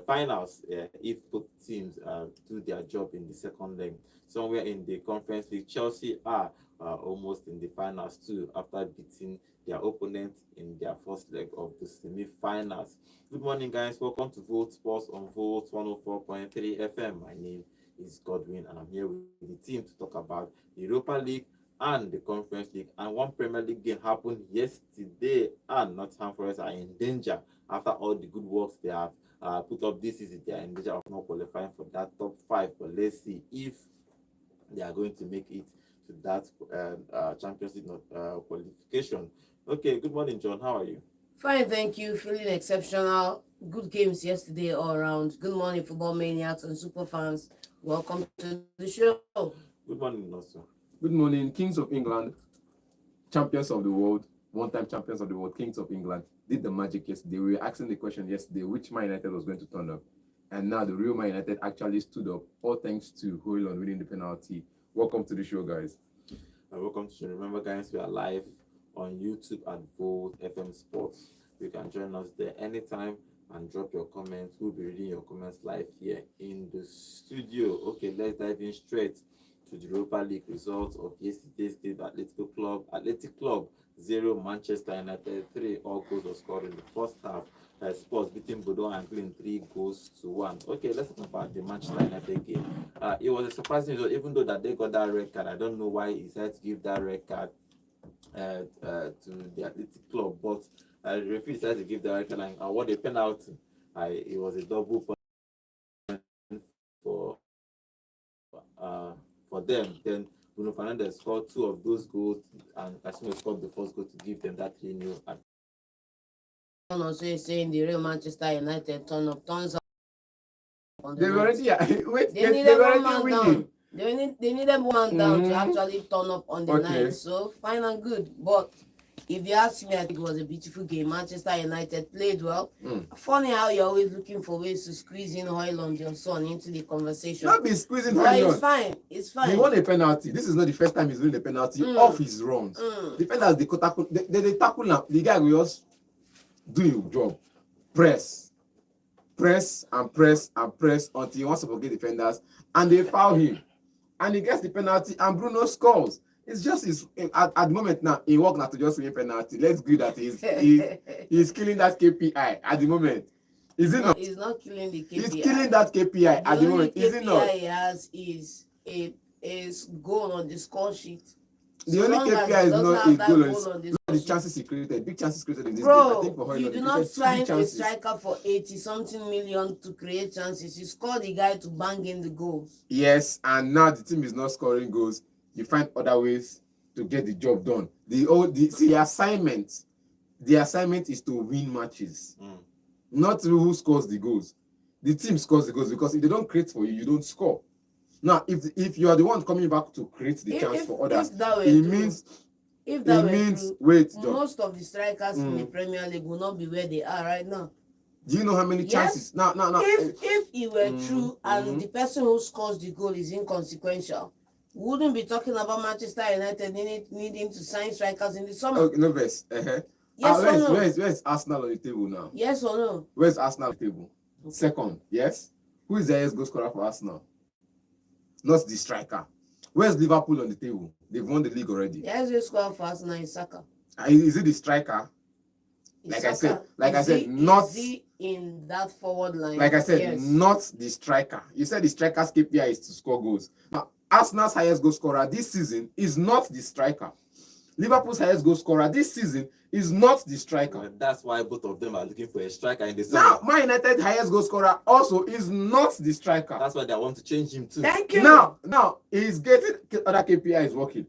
finals if both teams do their job in the second leg. Somewhere in the Conference League, Chelsea are almost in the finals too after beating their opponent in their first leg of the semi-finals. Good morning, guys. Welcome to Volt Sports on Volt 104.3 FM. My name is Godwin, and I'm here with the team to talk about the Europa League and the Conference League. And one Premier League game happened yesterday, and Nottingham Forest are in danger after all the good works they have put up this season. They are in danger of not qualifying for that top 5. But let's see if they are going to make it to that Champions League qualification. Okay, good morning, John. How are you? Fine, thank you. Feeling exceptional. Good games yesterday all around. Good morning, football maniacs and super fans. Welcome to the show. Good morning, also. Good morning, Kings of England, champions of the world, one-time champions of the world, Kings of England, did the magic yesterday. We were asking the question yesterday which Man United was going to turn up. And now the real Man United actually stood up, all thanks to Højlund winning the penalty. Welcome to the show, guys. Welcome to the show. Remember, guys, we are live on YouTube at Volt FM Sports. You can join us there anytime and drop your comments. We'll be reading your comments live here in the studio. Okay, let's dive in straight to the Europa League results of yesterday's game. Athletic Club 0, Manchester United 3. All goals were scored in the first half. Spurs beating Bodo and Green 3-1. Okay, let's talk about the Manchester United game. It was a surprising result, even though that they got that red card. I don't know why he decided to give that red card to the Athletic Club, but the referee decided to give the red card and award a penalty. It was a double point for them. Then Bruno Fernandes scored 2 of those goals, and Casemiro scored the first goal to give them that 3-0. Also saying the real Manchester United turns up. They were already they needed one man down. They needed one man down to actually turn up on the night. So fine and good. But if you ask me, I think it was a beautiful game. Manchester United played well. Funny how you're always looking for ways to squeeze in Højlund, your son, into the conversation. Not be squeezing Højlund. It's fine. It's fine. He won a penalty. This is not the first time he's winning a penalty off his runs. Defenders, they tackle him. The guy will just do your job. Press and press until he wants to forget defenders, and they foul him. And he gets the penalty, and Bruno scores. It's just at the moment now, he works not to just win penalty. Let's agree that he's killing that KPI at the moment. Is it not? He's not killing the KPI. He's killing that KPI at the moment. Is it not? The only KPI he has is goal on the score sheet. The only KPI is not a goal on the chances he created. Big chances created in this game. I think for Højlund, you do not sign a striker for 80-something million to create chances. You score the guy to bang in the goals. Yes, and now the team is not scoring goals. You find other ways to get the job done. The assignment is to win matches, not who scores the goals. The team scores the goals, because if they don't create for you, you don't score. Now, if you are the one coming back to create the chance for others, most of the strikers in the Premier League will not be where they are right now. Do you know how many chances? Yes. No. If it were true and the person who scores the goal is inconsequential, we wouldn't be talking about Manchester United needing to sign strikers in the summer. Okay, no, Vess. Yes or no? Where's Arsenal on the table now? Yes or no? Where's Arsenal on the table? Okay. Second, yes. Who is the highest goal scorer for Arsenal? Not the striker. Where's Liverpool on the table? They've won the league already. The highest goal scorer for Arsenal is Saka. Is it the striker? Like I said, not in that forward line. Like I said, not the striker. You said the striker's KPI is to score goals. Now, Arsenal's highest goal scorer this season is not the striker. Liverpool's highest goal scorer this season is not the striker. Well, that's why both of them are looking for a striker in the summer. Now, Man United highest goal scorer also is not the striker. That's why they want to change him too. Thank you. Now he's getting other KPIs working.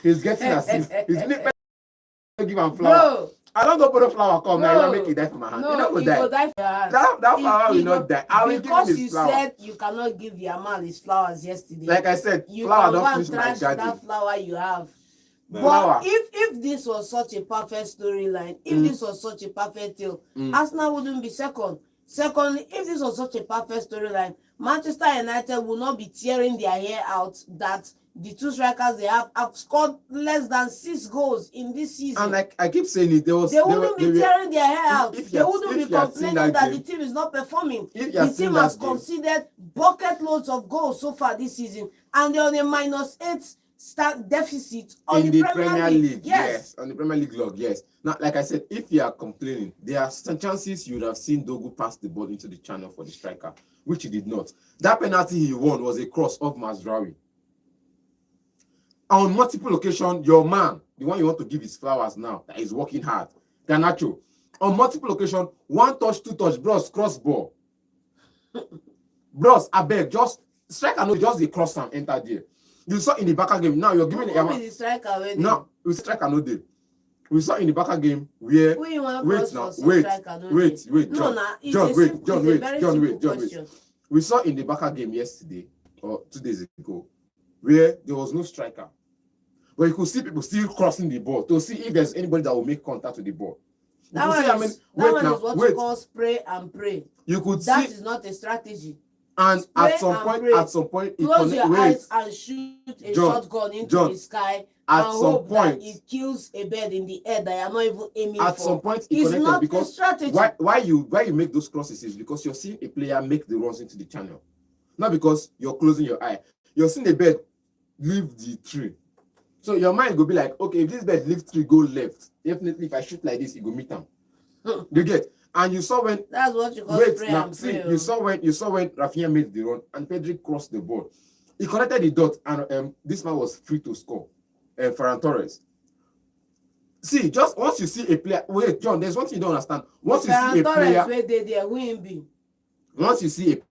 He's getting assists. He's give him flower. No. I don't go put a flower come now. You make it die for my hand. No, you will die for your hand. That flower will not die. I will give him his flower. Because you said you cannot give Yamal his flowers yesterday. Like I said, you flower can don't finish my trash garden. that flower you have. Flower. But if this was such a perfect storyline, if this was such a perfect deal, Arsenal wouldn't be second. Secondly, if this was such a perfect storyline, Manchester United will not be tearing their hair out that the two strikers they have scored less than 6 goals in this season. And like I keep saying it, they wouldn't be tearing their hair out. They wouldn't be complaining that the team is not performing. The team has conceded bucket loads of goals so far this season, and they're on a -8 start deficit on in the Premier League. Yes, on the Premier League log. Yes. Now, like I said, if you are complaining, there are some chances you would have seen Dogu pass the ball into the channel for the striker, which he did not. That penalty he won was a cross off Mazraoui. On multiple occasions, your man, the one you want to give his flowers now, that is working hard, Garnacho, on multiple occasions, 1 touch, 2 touch, bros, cross ball. Bros, I beg, just striker no, just the cross and enter there. You saw in the Barca game, now you're giving the striker already. No, we striker no day. We saw in the Barca game where John. We saw in the Barca game yesterday or 2 days ago where there was no striker. But you could see people still crossing the ball to see if there's anybody that will make contact with the ball. That one is what you call spray and pray. You could that see is not a strategy. And spray at some point, close your eyes and shoot a shotgun into the sky and hope that it kills a bird in the air that you are not even aiming for. At some point, it's not because a strategy. Why you make those crosses is because you're seeing a player make the runs into the channel, not because you're closing your eye. You're seeing a bird leave the tree. So your mind will be like, okay, if this bird leaves tree, go left. Definitely, if I shoot like this, it go meet them. You get? And you saw when that's what you call spray and pray. You saw when Rafinha made the run and Pedri crossed the ball. He connected the dot, and this man was free to score. Ferran Torres. See, just once you see a player, wait, John, there's one thing you don't understand. Once you see a player, once you see a player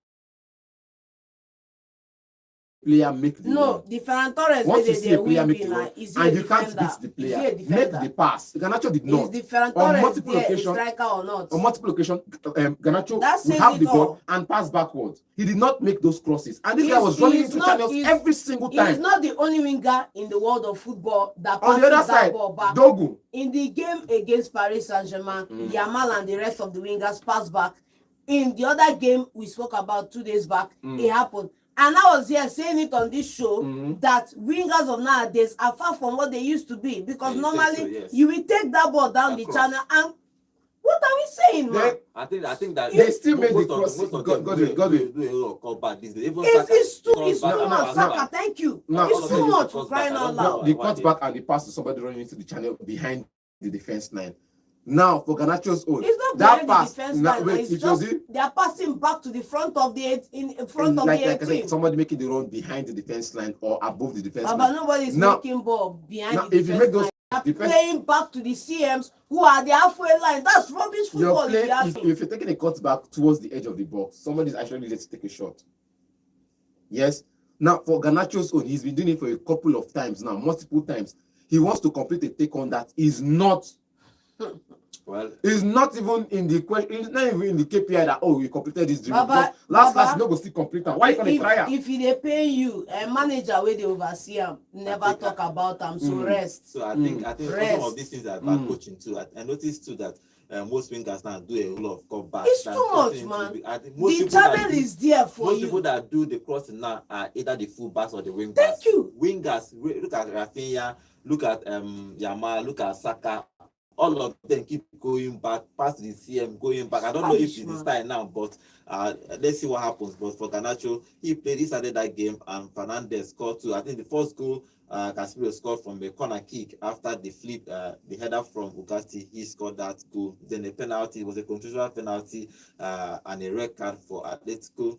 make the run. The Ferran Torres once you see a player make the run, and you can't beat the player, make the pass. Garnacho did not. Is the Ferran Torres multiple occasions, striker or not? On multiple occasions, Garnacho would have the ball and pass backwards. He did not make those crosses, and this guy was running into channels every single time. He's not the only winger in the world of football that passes on the other side, ball back. Dogu. In the game against Paris Saint-Germain, Yamal and the rest of the wingers passed back. In the other game we spoke about 2 days back, it happened. And I was here saying it on this show that wingers of nowadays are far from what they used to be, because normally you will take that ball down the channel and what are we saying, man? I think that they still make the cross. It's too much, Saka. Thank you. It's too much for crying out loud. The cutback and the pass to somebody running into the channel behind the defense line. Now for Garnacho's own, it's not that pass. The defense line, it's just they are passing back to the front of the in front of the 18. Like I said, somebody making the run behind the defense line or above the defense line. But nobody is making ball behind the defense line. They are playing back to the CMs who are the halfway line. That's rubbish football. If you're taking a cut back towards the edge of the box, somebody is actually ready to take a shot. Yes. Now for Garnacho's own, he's been doing it for a couple of times now, multiple times. He wants to complete a take on that is not. Well, it's not even in the question. It's not even in the KPI that we completed this dream. Last you know go still complete. Why you gonna try? If they pay you, a manager where they oversee him, never talk about them. So rest. So I think some of these things are about coaching too. I noticed too that most wingers now do a lot of cutbacks. It's too much, man. The channel is there for most people that do the crossing now are either the fullbacks or the wingers. Thank you. Wingers, look at Rafinha, look at Yamal, look at Saka. All of them keep going back, past the CM, going back. I don't know if it's the style now, but let's see what happens. But for Garnacho, he started that game, and Fernandes scored too. I think the first goal, Casemiro scored from a corner kick after the flip, the header from Ugarte. He scored that goal. Then a penalty, it was a controversial penalty, and a red card for Atletico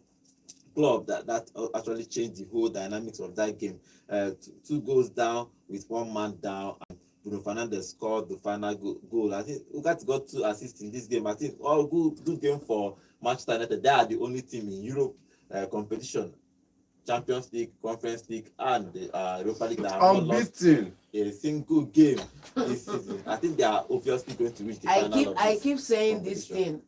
Club that actually changed the whole dynamics of that game. 2 goals down with 1 man down. Bruno Fernandes scored the final goal. I think Ugarte got 2 assists in this game. I think all good game for Manchester United. They are the only team in Europe competition, Champions League, Conference League, and the Europa League that have not lost a single game this season. I think they are obviously going to reach the final. I keep saying this thing.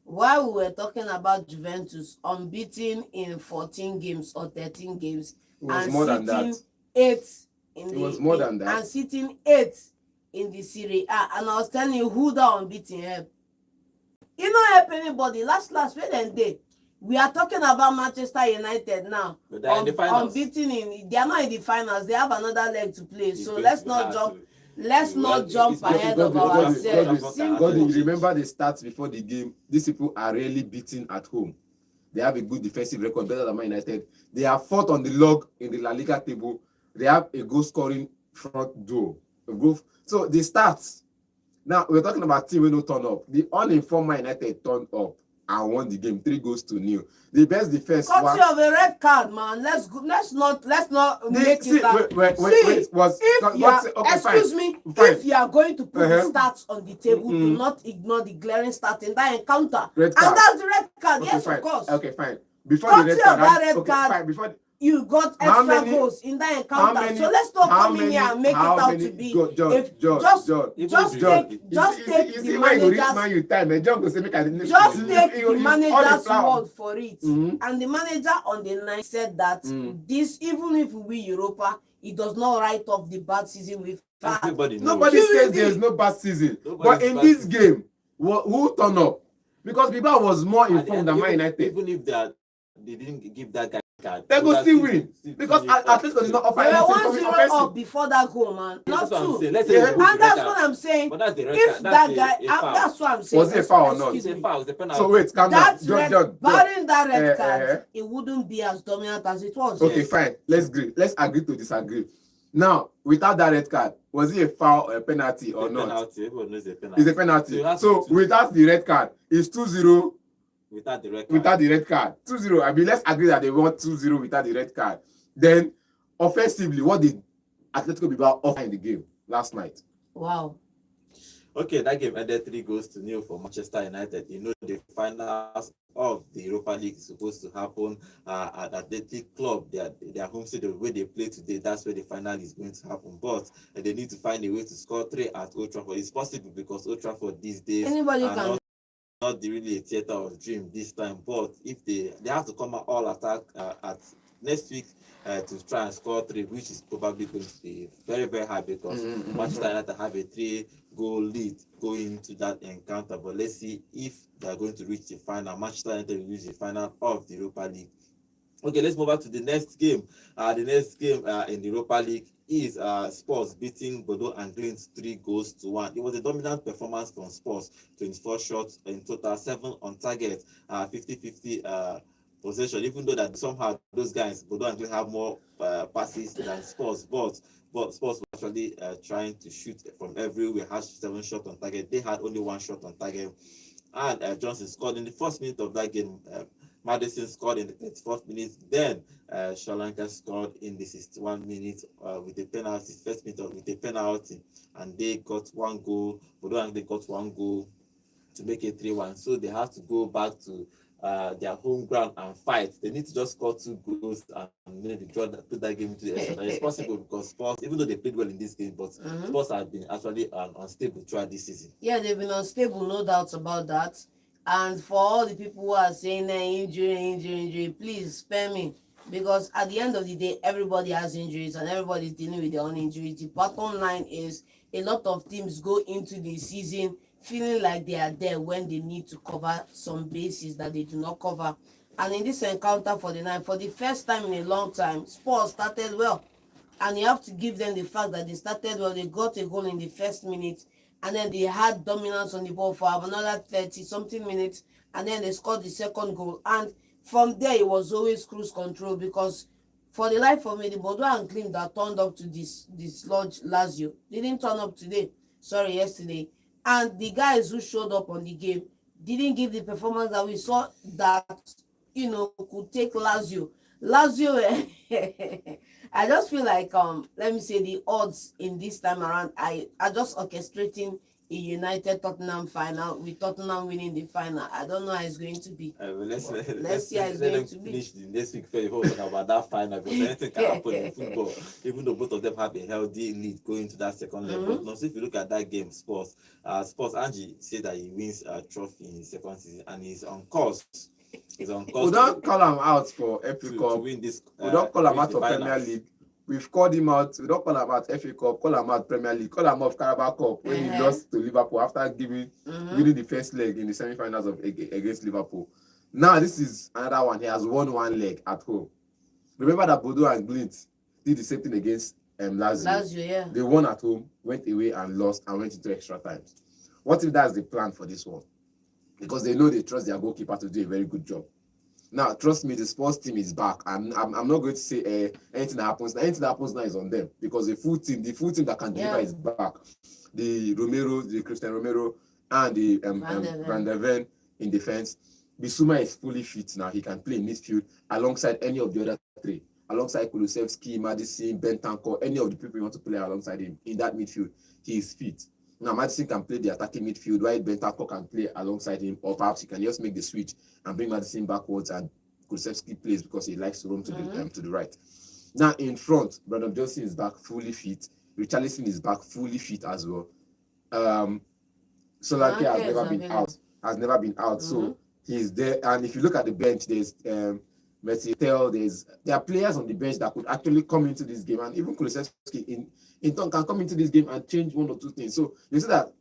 While we were talking about Juventus unbeaten in 14 games or 13 games, it was more than that. 8. It was more than that. And sitting 8th in the Serie A. And I was telling you who that unbeaten e no help anybody. Last where dem dey. We are talking about Manchester United now. But they're in the finals. Unbeaten they are not in the finals. They have another leg to play. It's So going let's to be not hard jump. to- Let's not jump it's ahead possible of because ourselves. God, Simple. remember the stats before the game. These people are rarely beaten at home. They have a good defensive record, better than Man United. They are fourth on the log in the La Liga table. They have a goal scoring front duo. So the stats. Now we're talking about team when no turn up. The uninformed Man United turned up and won the game 3-0. The best defense. Courtesy of a red card, man. Let's not make it that. Wait, Excuse me. If you are going to put the stats on the table, do not ignore the glaring stat in that encounter. And that's the red card. Yes, fine. of course. Okay, fine. Before Courtesy the of that red okay, card, fine. Before you got extra goals in that encounter. So let's not come in here and make it out to be. Just take the manager's word for it. And the manager on the night said that this, even if we win Europa, it does not write off the bad season we've had. Nobody says there's no bad season. But in this game, who turned up? Because Bilbao was more informed than Man United. Even if they didn't give that guy card, they go still win. Because Atletico did not offer anything. They were 1-0 up before that goal, man. Not two. And that's what I'm saying. But that's the red if card. That guy, that's what I'm saying. Was it a foul or not? It's a foul. It's a penalty. So wait, calm down. Barring that red card, it wouldn't be as dominant as it was. Okay, fine. Let's agree to disagree. Now, without that red card, was it a foul or a penalty or not? Penalty. Everyone knows a penalty. It's a penalty. So without the red card, it's 2-0. Without the red card. 2-0. I mean, let's agree that they want 2-0 without the red card. Then, offensively, what did Atletico Bilbao offer in the game last night? Wow. Okay, that game ended 3-0 for Manchester United. You know, the finals of the Europa League is supposed to happen at Athletic Club. Their home stadium, where they play today, that's where the final is going to happen. But they need to find a way to score 3 at Old Trafford. It's possible because Old Trafford these days not really a theater of dream this time, but if they have to come out all attack at next week to try and score 3, which is probably going to be very, very hard because Manchester United have a 3-goal lead going to that encounter. But let's see if they are going to reach the final. Manchester United will reach the final of the Europa League. Okay, let's move on to the next game. The next game in the Europa League is Spurs beating Bodo and Glint 3-1. It was a dominant performance from Spurs. 24 shots in total, 7 on target, 50-50 possession. Even though that somehow those guys, Bodo and Glint, have more passes than Spurs, but Spurs were actually trying to shoot from everywhere. Had 7 shots on target. They had only 1 shot on target. And Johnson scored in the first minute of that game. Madison scored in the 34th minute. Then Shalanka scored in the 61st minute with a penalty, first minute with a penalty, and they got 1 goal. Bodo they got 1 goal to make it 3-1. So they have to go back to their home ground and fight. They need to just score 2 goals and maybe put that game into the extra. It's possible because Spurs, even though they played well in this game, but Spurs have been actually unstable throughout this season. Yeah, they've been unstable, no doubt about that. And for all the people who are saying injury, please spare me. Because at the end of the day, everybody has injuries and everybody's dealing with their own injuries. The bottom line is a lot of teams go into the season feeling like they are there when they need to cover some bases that they do not cover. And in this encounter for the night, for the first time in a long time, Spurs started well. And you have to give them the fact that they started well. They got a goal in the first minute. And then they had dominance on the ball for another 30-something minutes. And then they scored the second goal. And from there, it was always cruise control because for the life of me, the Bodo and Klim that turned up to this lodge Lazio, they didn't turn up yesterday. And the guys who showed up on the game didn't give the performance that we saw that, could take Lazio. I just feel like let me say the odds in this time around are just orchestrating a United Tottenham final with Tottenham winning the final. I don't know how it's going to be. Let's see how it's going to be. Finish the next week before we talk about that final because anything can happen in football. Even though both of them have a healthy lead going to that second level. Now, so if you look at that game, Spurs, Angie said that he wins a trophy in his second season and he's on course. We don't call him out for FA Cup. We don't call him out for Premier League. we've called him out. We don't call him out FA Cup, call him out Premier League, call him out Carabao Cup when he lost to Liverpool after winning the first leg in the semi-finals against Liverpool. Now this is another one. He has won one leg at home. Remember that Bodo and Glint did the same thing against Lazio. Yeah. They won at home, went away and lost and went into extra times. What if that's the plan for this one? Because they know they trust their goalkeeper to do a very good job. Now, trust me, the sports team is back. I'm not going to say anything that happens. Anything that happens now is on them because the full team that can deliver is back. The Christian Romero, and the Van der Ven in defense. Bissouma is fully fit now. He can play in midfield alongside any of the other three. Alongside Kulusevski, Madison, Bentancur, any of the people you want to play alongside him in that midfield, he is fit. Now, Madison can play the attacking midfield, while Bentancur can play alongside him, or perhaps he can just make the switch and bring Madison backwards and Kulusevski plays because he likes to roam to the right. Now, in front, Brandon Johnson is back fully fit. Richarlison is back fully fit as well. Solanke has never been out. So he's there. And if you look at the bench, there's Mercier, there are players on the bench that could actually come into this game, and even Kulusevski in turn can come into this game and change one or two things. So you see that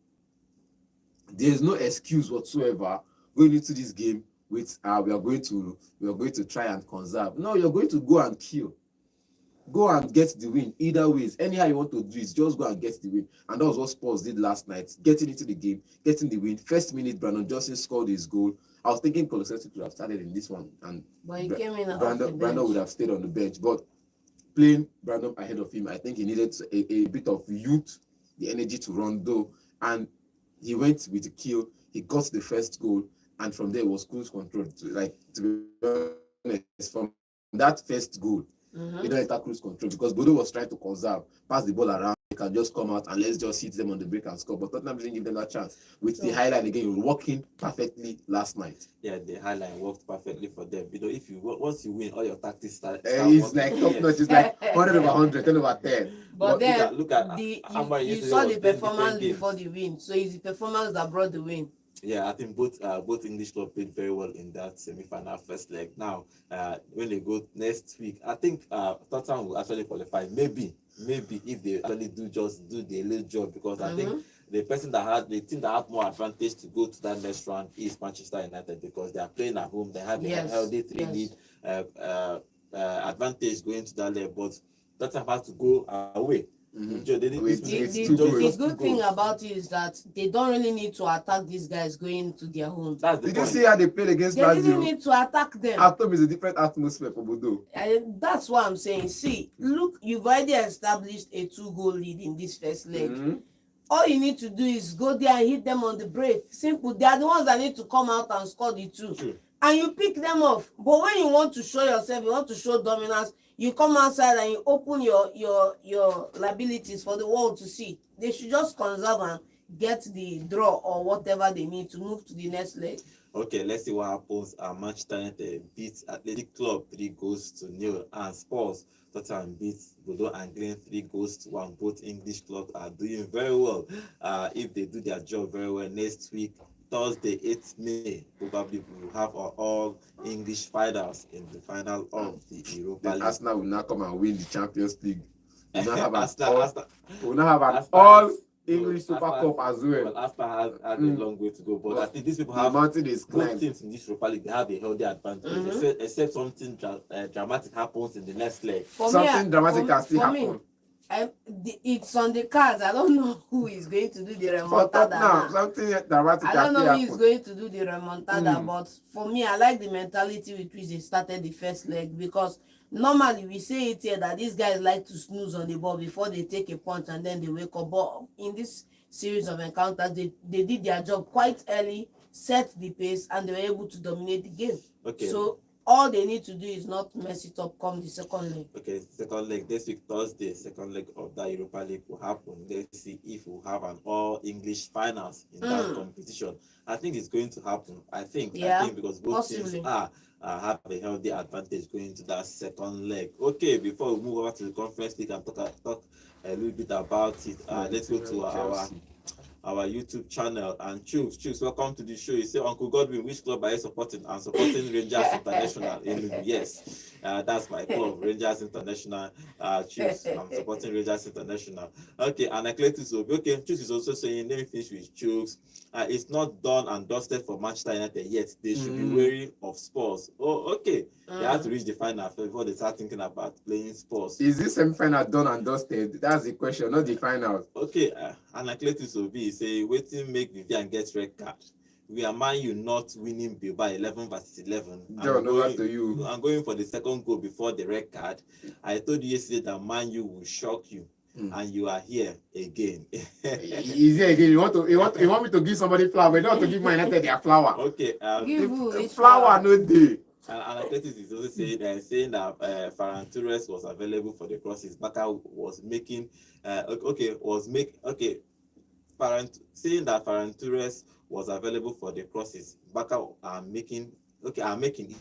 there is no excuse whatsoever going into this game with we are going to try and conserve. No, you're going to go and kill. Go and get the win. Either ways, anyhow you want to do it, just go and get the win. And that was what Spurs did last night, getting into the game, getting the win. First minute, Brandon Johnson scored his goal. I was thinking Kulusevski could have started in this one, and he came in Brandon would have stayed on the bench. But playing Brandon ahead of him, I think he needed a bit of youth, the energy to run though, and he went with the kill. He got the first goal, and from there was cruise control. To be honest, from that first goal, they don't enter cruise control because Bodo was trying to conserve, pass the ball around. They can just come out and let's just hit them on the break and score. But Tottenham didn't give them that chance. With the highline again, working perfectly last night. Yeah, the highline worked perfectly for them. You know, if you once you win, all your tactics start it's like top notch. It's like 100 over 100, 10 over 10. But then look at you saw the performance before the win. So it's the performance that brought the win. Yeah, I think both English clubs played very well in that semi-final first leg. Now, when they go next week, I think Tottenham will actually qualify. Maybe if they actually do the little job, because I think the team that had more advantage to go to that next round is Manchester United, because they are playing at home. They have a healthy 3-lead advantage going to that leg, but Tottenham has to go away. The good thing about it is that they don't really need to attack these guys going to their home. Did you see how they played against Lazio? They didn't need to attack them. At home is a different atmosphere for Bodo. That's what I'm saying. See, look, you've already established a 2-goal lead in this first leg. All you need to do is go there and hit them on the break. Simple. They are the ones that need to come out and score the 2. And you pick them off. But when you want to show yourself, you want to show dominance, you come outside and you open your liabilities for the world to see. They should just conserve and get the draw or whatever they need to move to the next leg. Okay, let's see what happens. Manchester United beats Atletico 3-0, and Spurs Tottenham beats Bodo and Glen 3-1. Both English clubs are doing very well. If they do their job very well next week, Thursday, 8th May, probably we will have our all English fighters in the final of the Europa League. Arsenal will now come and win the Champions League. We'll now have an all English Super Cup as well. But Arsenal has a long way to go. But I think these people have both teams in this Europa League. They have a healthy advantage, except something dramatic happens in the next leg. Something dramatic can still happen. It's on the cards. I don't know who is going to do the remontada. Something dramatic. I don't know who is going to do the remontada, but for me, I like the mentality with which they started the first leg, because normally we say it here that these guys like to snooze on the ball before they take a punch and then they wake up. But in this series of encounters, they did their job quite early, set the pace, and they were able to dominate the game. Okay. So all they need to do is not mess it up come the second leg. Okay, second leg this week, Thursday, second leg of that Europa League will happen. Let's see if we'll have an all-English finals in that competition. I think it's going to happen. I think because both teams have a healthy advantage going into that second leg. Okay, before we move over to the conference league and talk a little bit about it, let's go to our YouTube channel. And choose, welcome to the show. You say, Uncle Godwin, which club are you supporting? I'm supporting Rangers International. Yes, that's my club, Rangers International. Choose, I'm supporting Rangers International. Okay, and Athletic will be okay. Choose is also saying, let me finish with Choose. It's not done and dusted for Manchester United yet. They should be wary of Spurs. Oh, okay. They have to reach the final before they start thinking about playing Spurs. Is this semi-final done and dusted? That's the question, not the final. Okay, and Athletic will be say, waiting make Vivian get red card. We are Man U not winning by 11 versus 11. John, over to you. I'm going for the second goal before the red card. I told you yesterday that Man U will shock you. And you are here again. Is here again? You want me to give somebody flower? You don't want to give my United their flower. Okay. The flower no day. And Athletic is also saying that Ferran Torres was available for the crosses. Baka was making saying that Ferran Torres was available for the crosses. Baka making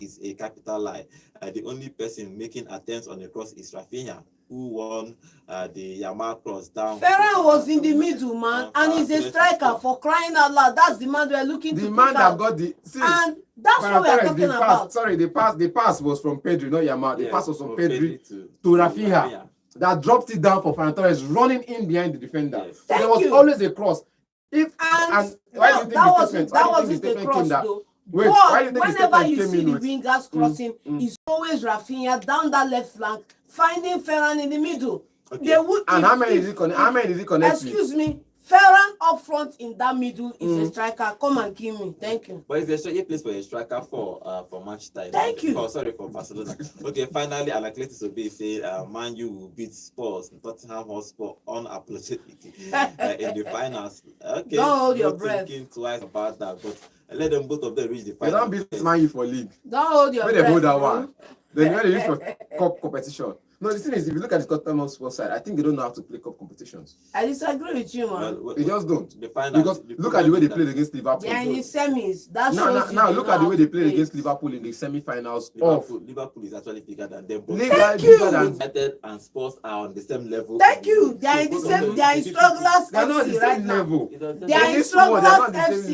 is a capital lie. The only person making attempts on the cross is Rafinha, who won the Yamal cross down. Ferran was in the middle, man, and he's a striker, for crying out loud. That's the man we're looking to. The man that got the and that's what we're talking about. Sorry, the pass was from Pedri, not Yamal. The pass was from Pedri to Rafinha. That dropped it down for Ferran Torres, running in behind the defender. Yes. So there was always a cross. Why do you think the statement came that? Wait, why do you think whenever you see the wingers crossing, it's always Rafinha down that left flank, finding Ferran in the middle. Okay. They would. And how many is he connecting? Excuse me, Ferran up front in that middle is a striker. Come and kill me. Thank you. But it's a place for a striker for Manchester. Thank you. For Barcelona. Okay, finally, Athletic will be saying Man U will beat Spurs, Tottenham Hotspur unapologetically in the finals. Okay, don't hold your breath. Thinking twice about that, but let them both of them reach the They final. don't beat Man U for league. Don't hold your breath. When they hold that one, then when they use for cup competition. No, the thing is, if you look at the Tottenham Hotspur side, I think they don't know how to play cup competitions. I disagree with you, man. They just don't. The final, Because look at the way they played against Liverpool. They are in the semis. That Now look at the way they played against Liverpool in the semi-finals. Liverpool is actually bigger than them. Thank you. United and Spurs are on the same level. Thank you. They are in the same. They are in strugglers They're not the FC right same now. level. They are in strugglers FC.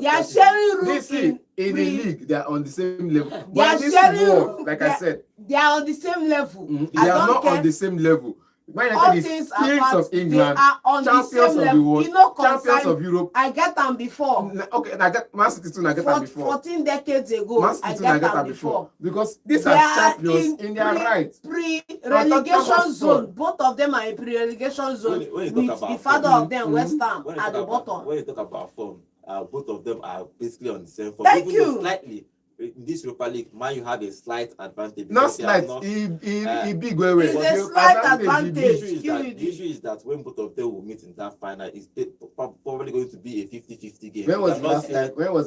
They are sharing room in the league. They are on the same level. They But are in this sharing world, room. like I said, They are on the same level. they are not on the same level. Man All United is things kings apart, of England, they are on the champions same of the level. world, You know, champions of Europe. I get them before. Okay, I get Man City too. I get them before. 14 decades ago, Man I City get them them before. because these They are are champions in their right. Pre-relegation zone. Both of them are in pre-relegation zone with the father of them, West Ham, at the bottom. When you talk about form, both of them are basically on the same form. Thank Even you. though slightly. In this Europa League, Man, you have a slight advantage. Not slight. He big way. It's a slight advantage. The issue is that when both of them will meet in that final, it's probably going to be a 50-50 game. When was the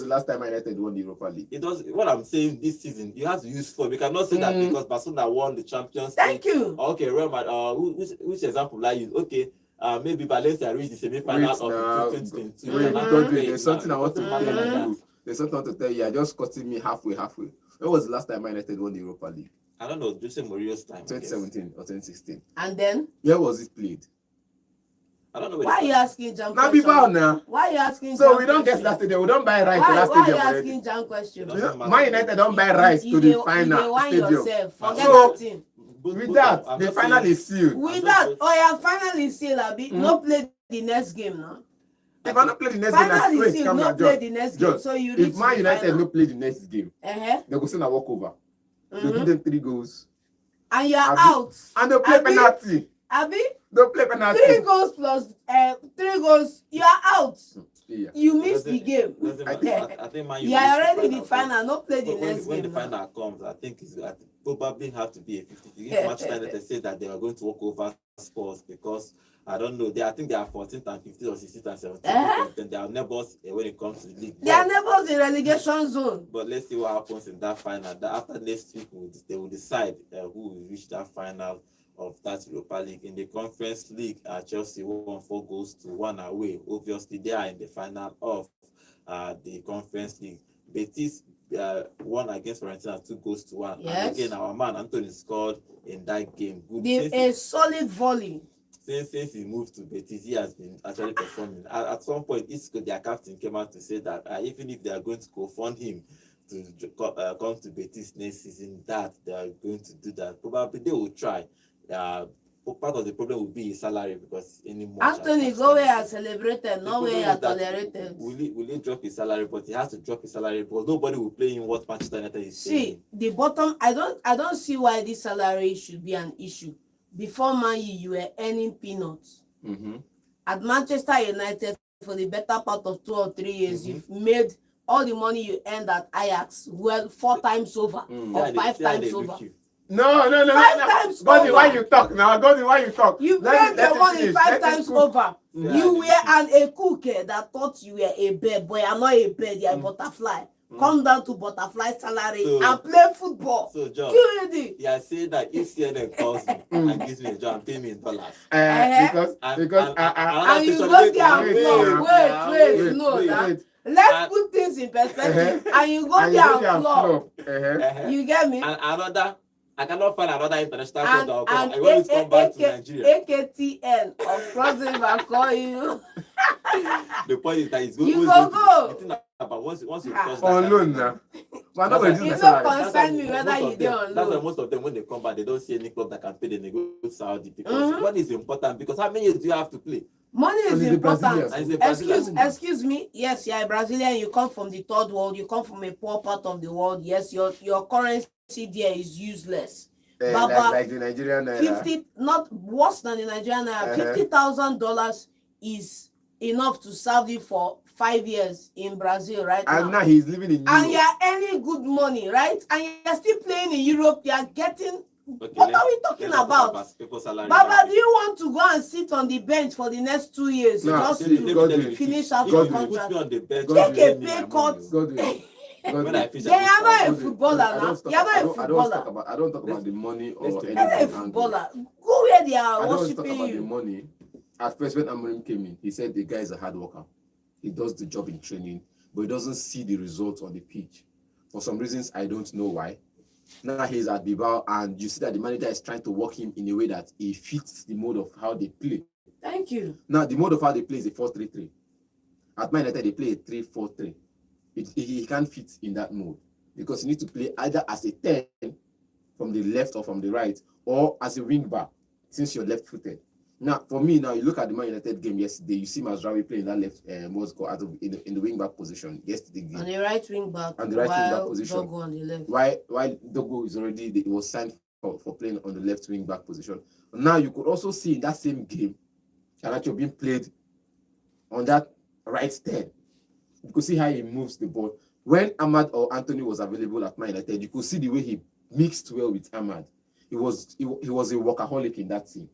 last time United won the Europa League? It does. What I'm saying this season, you have to use form. You cannot say that because Barcelona won the Champions League. Thank you. Okay, Real which example will I use? Okay. Maybe Valencia reached the semi-final of 2022. There's something I want to tell you. There's something I want to tell you. You're just cutting me halfway. When was the last time United won the Europa League? I don't know. Jose Mourinho's time. 2017 or 2016. And then? Where was it played? I don't know. Why are you asking John now question? Now. Why are you asking So we don't get that stadium. We don't buy rights to that stadium. Why are you asking John question? Man United don't buy rights to the final stadium. Yourself. Forget that thing. With that, the final is sealed. With that, your final is sealed, Abi. No play the next game now. If I not play the next game, the next game. So you if Man United no play the next game, they go send a walkover. They give them 3 goals. And you are out. And they play penalty. Abi? They play penalty. 3 goals plus 3 goals. You are out. Yeah. You missed the game. I think Man you are already in the final. No play the next when game. When the final comes, I think it's probably have to be a 50-50. If Manchester United say that they are going to walk over Spurs because I don't know. I think they are 14th and 15th or 16th and 17th. Then they are neighbors when it comes to the league. They are neighbors in relegation zone. But let's see what happens in that final. After next week, they will decide who will reach that final of that Europa League. In the Conference League, Chelsea won 4 goals to 1 away. Obviously, they are in the final of the Conference League. Betis won against Fiorentina 2 goals to 1. Yes. And again, our man Anthony scored in that game. Good. A solid volley. since he moved to Betis, he has been actually performing. At some point, Isco, their captain, came out to say that even if they are going to co-fund him to come to Betis next season, that they are going to do that. Probably they will try. Part of the problem will be his salary because anymore. Anthony, go where you celebrated, not where you tolerated. Will he drop his salary? But he has to drop his salary because nobody will play him what Manchester United is paying. See, the bottom, I don't see why this salary should be an issue. Before Man U, you were earning peanuts. At Manchester United, for the better part of 2 or 3 years, you've made all the money you earned at Ajax 4 times over or 5 times over. No. 5 times Goddy, over. why you talk now? Goddy, why you talk? You made your money 5 times over. You were a cook that thought you were a bird, but you're not a bird, you're a butterfly. Come down to butterfly salary and play football. So, John, you are saying that if CNN calls me and gives me a job and pay me in dollars, because and you go there and flop. Wait, let's put things in perspective. And you go there and flop. You get me? And I cannot find another international club that and I want to come back to Nigeria. AKTN of Cross River call you. The point is that it's going you go. But once you cross that on loan now. It don't concern me whether you do on loan. That's why most of them, when they come back, they don't see any club that can pay them. They go to Saudi because money is important. Because how many years do you have to play? Money is important. Excuse me. Yes, you're a Brazilian. You come from the third world. You come from a poor part of the world. Yes, your currency there is useless. Like the Nigerian 50, not worse than the Nigerian $50,000 is enough to serve you for 5 years in Brazil, right? And now he's living in Europe. And you're earning good money, right? And you're still playing in Europe. You're getting. What are we talking about? Baba, do you want to go and sit on the bench for the next 2 years just to finish out your contract? Take a pay cut. When I finish, you're not a footballer now. You're not a footballer. I don't talk about the money or anything. You're not a footballer. Go where they are worshiping you. I don't talk about you. the money. At first, when Amorim came in, he said the guy is a hard worker. He does the job in training, but he doesn't see the results on the pitch. For some reasons, I don't know why. Now he's at Bilbao, and you see that the manager is trying to work him in a way that he fits the mode of how they play. Thank you. Now, the mode of how they play is a 4-3-3. At Man United, they play a 3-4-3. He can't fit in that mode because you need to play either as a 10 from the left or from the right, or as a wing back since you're left-footed. Now, for me, now you look at the Man United game yesterday. You see Mazraoui playing that left, in the wing back position yesterday game. On the right wing back. On the right wing back position. Dogo on the left. While Dogo is already, he was signed for playing on the left wing back position. Now you could also see in that same game, Garnacho being played on that right 10. You could see how he moves the ball. When Ahmad or Anthony was available at Man United, you could see the way he mixed well with Ahmad. He was a workaholic in that team.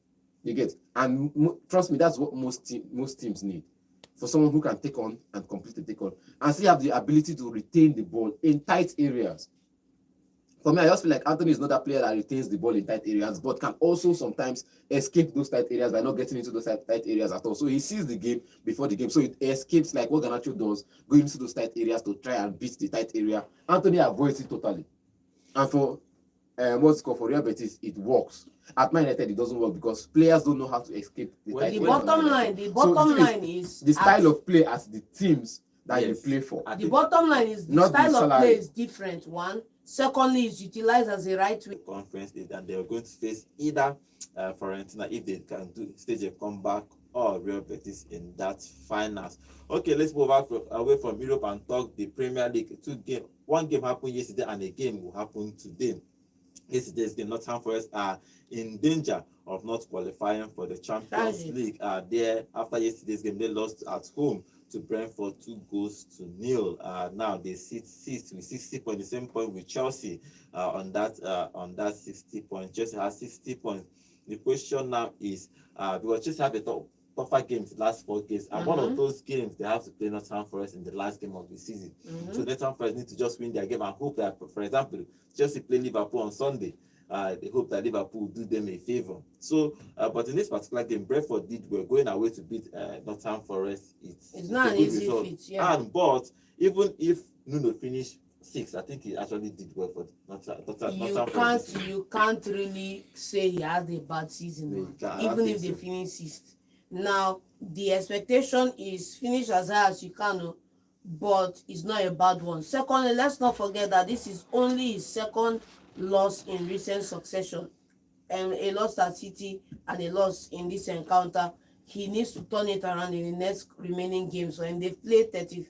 You get, and trust me, that's what most teams need. For someone who can take on and complete the take on, and still have the ability to retain the ball in tight areas. For me, I just feel like Anthony is not a player that retains the ball in tight areas, but can also sometimes escape those tight areas by not getting into those tight areas at all. So he sees the game before the game. So it escapes like what Garnacho does, going into those tight areas to try and beat the tight area. Anthony avoids it totally. And for what's called for Real Betis, it works. At Man United, it doesn't work because players don't know how to escape the tight areas. The bottom line is the style of play as the teams that you play for. The bottom line is the style of play is different. One. Secondly, is utilized as a right wing. Conference League, and they are going to face either Fiorentina if they can stage a comeback, or Real Betis in that finals. Okay, let's move away from Europe and talk the Premier League. One game happened yesterday, and a game will happen today. Yesterday's game, Nottingham Forest are in danger of not qualifying for the Champions League. There, after yesterday's game, they lost at home to Brentford 2-0. Now they sit with 60 points, the same point with Chelsea on that 60 points. Chelsea has 60 points. The question now is because Chelsea have a tougher games the last 4 games, and one of those games they have to play Nottingham Forest in the last game of the season. So Nottingham Forest need to just win their game and hope that, for example, Chelsea play Liverpool on Sunday. They hope that Liverpool will do them a favor. So, but in this particular game, Brentford were going away to beat Nottingham Forest. It's not an easy feat, but even if Nuno finished 6. I think he actually did well for You can't really say he had a bad season, even if they finish 6th. Now the expectation is finish as high as you can, but it's not a bad one. Secondly, let's not forget that this is only his second loss in recent succession, and a loss at City and a loss in this encounter. He needs to turn it around in the next remaining games. So, and they've played 30.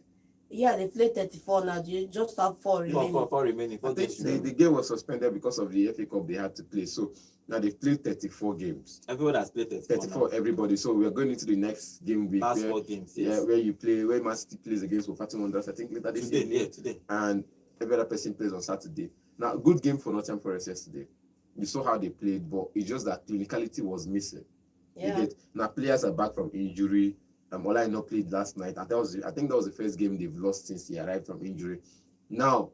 Yeah, they played 34 now. They just have 4 remaining. Four remaining. I think the game was suspended because of the FA Cup they had to play. So now they've played 34 games. Everyone has played 34 everybody. So we're going into the next game week. Last 4 games, yes. Yeah, where Man City plays against Wolverhampton Wanderers, I think later this today. Today. And every other person plays on Saturday. Now, good game for Nottingham Forest yesterday. You saw how they played, but it's just that clinicality was missing. Yeah. Now players are back from injury. Olaino played last night, and I think that was the first game they've lost since he arrived from injury. Now,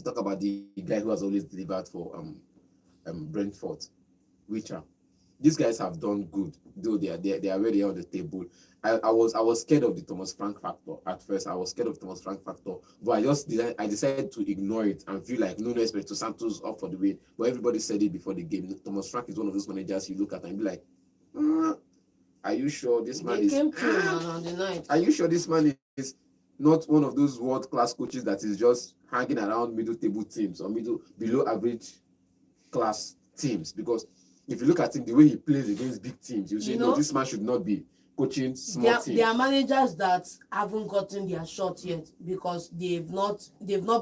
talk about the guy who has always delivered for Brentford, Witcher. These guys have done good, though they are already on the table. I was scared of the Thomas Frank factor at first. I was scared of Thomas Frank factor, but I decided to ignore it and feel like Nuno Espirito Santo's up for the win. But everybody said it before the game. Thomas Frank is one of those managers you look at and be like, are you sure this man is? Came through on the night. Are you sure this man is not one of those world-class coaches that is just hanging around middle table teams or below average class teams? Because if you look at him, the way he plays against big teams, you say, no, this man should not be coaching small teams. There are managers that haven't gotten their shot yet because they've not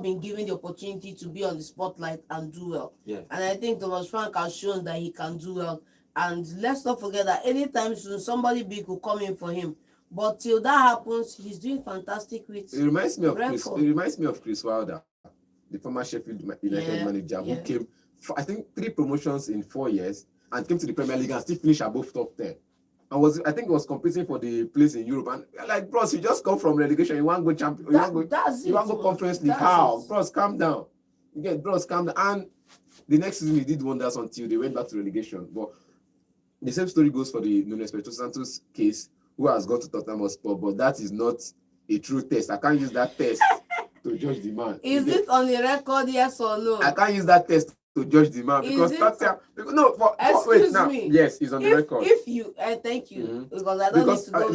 been given the opportunity to be on the spotlight and do well. Yeah. And I think Thomas Frank has shown that he can do well. And let's not forget that anytime soon somebody big will come in for him. But till that happens, he's doing fantastic with. It reminds me of Chris Wilder, the former Sheffield United manager who came, I think 3 promotions in 4 years and came to the Premier League and still finished above top 10. And I think he was competing for the place in Europe. And like, bros, you just come from relegation. You want to go champion. You want to go Conference League. How? Bros, calm down. Calm down. And the next season he did wonders until they went back to relegation. But the same story goes for the Nuno Espirito Santos case, who has gone to Tottenham Hotspur, but that is not a true test. I can't use that test to judge the man. Is it on the record, yes or no? I can't use that test to judge the man because excuse me. Yes, it's on the record. If you thank you, because I don't need to go